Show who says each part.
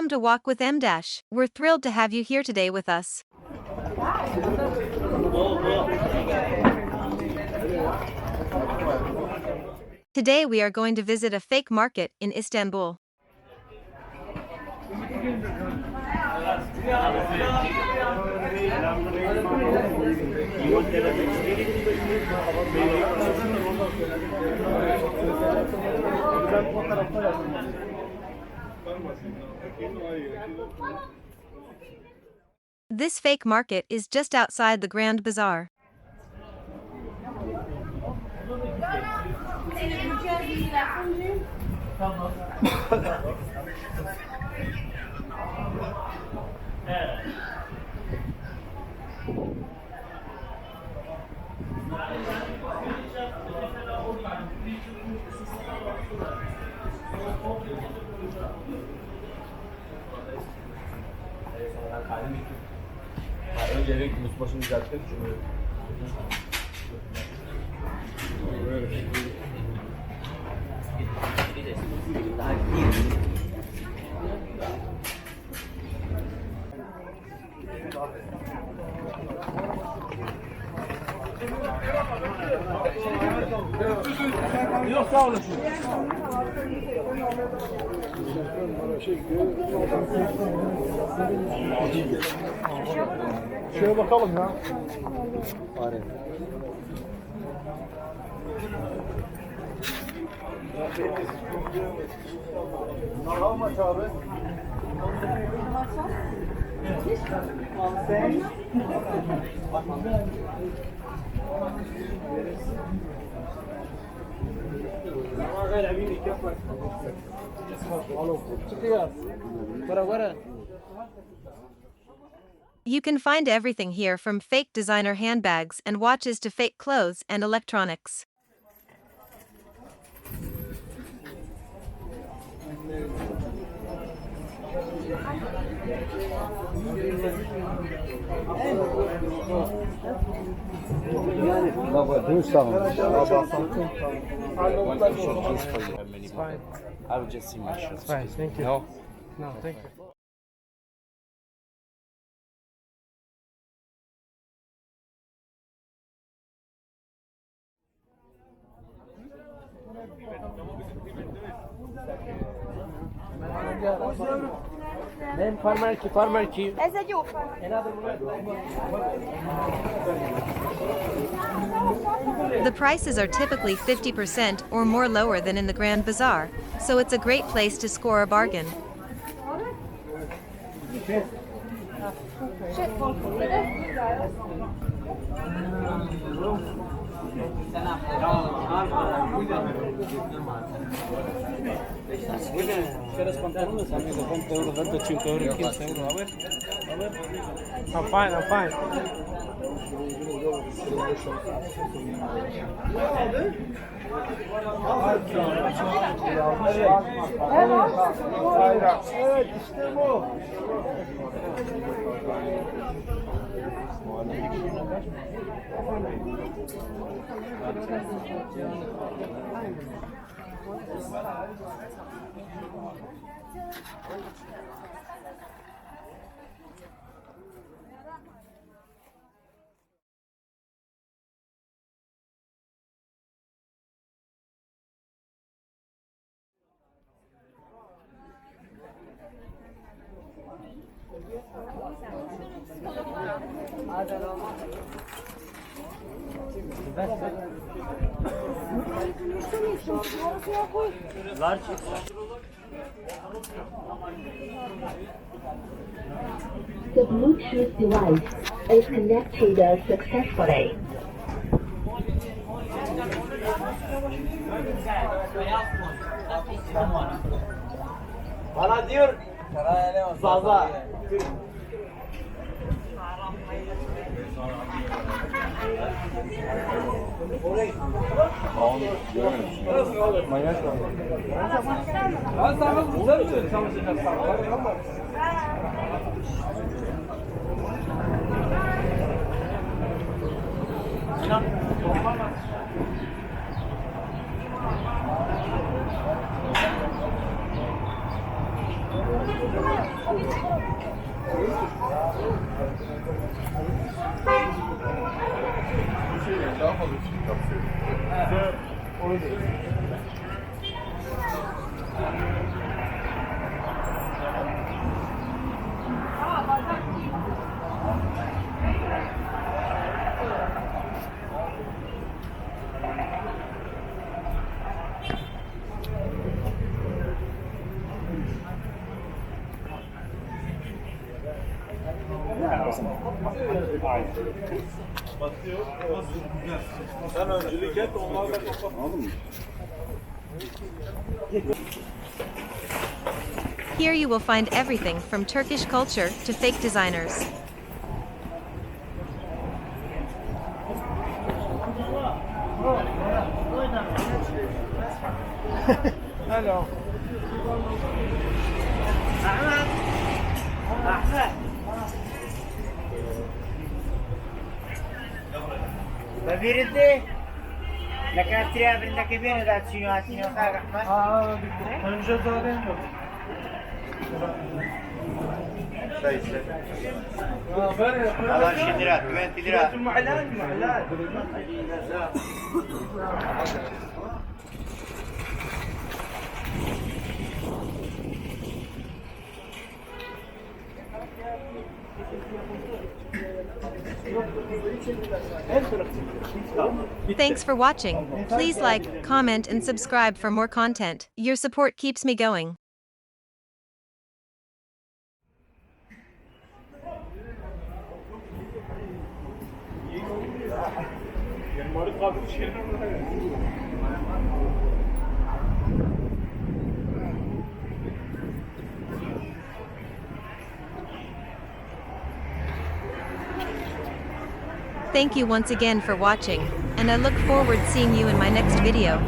Speaker 1: Welcome to Walk with M Dash. We're thrilled to have you here today with us. Today we are going to visit a fake market in Istanbul. This fake market is just outside the Grand Bazaar.
Speaker 2: Öncelik musbaşını düzelttik çünkü yok sağ olasın.
Speaker 3: Şöyle bakalım ya.
Speaker 2: Fare.
Speaker 3: How much abi?
Speaker 1: You can find everything here from fake designer handbags and watches to fake clothes and electronics.
Speaker 2: I would just see my shirt.
Speaker 3: Fine, thank you.
Speaker 2: No?
Speaker 3: No, thank you.
Speaker 2: Name farmer key.
Speaker 1: The prices are typically 50% or more lower than in the Grand Bazaar, so it's a great place to score a bargain.
Speaker 3: I'm fine, I'm fine. Evet, işte bu.
Speaker 4: The Bluetooth device is connected successfully.
Speaker 2: Bana diyor fazla. Manyak var. Ben sana güzel mi çalışacaksın?
Speaker 3: Sen öncülük et, onlar da kapat. Anladın mı?
Speaker 1: Here you will find everything from Turkish culture to fake designers.
Speaker 3: Hello.
Speaker 5: ببيردي لك تريا بنك بين ذات شنو هاتينو خاك احمد
Speaker 3: Önce zaten yok.
Speaker 5: والله 20 ليرة 20 ليرة
Speaker 3: Mahallات mahallات.
Speaker 1: Thanks for watching. Please like, comment, and subscribe for more content. Your support keeps me going. Thank you once again for watching, and I look forward seeing you in my next video.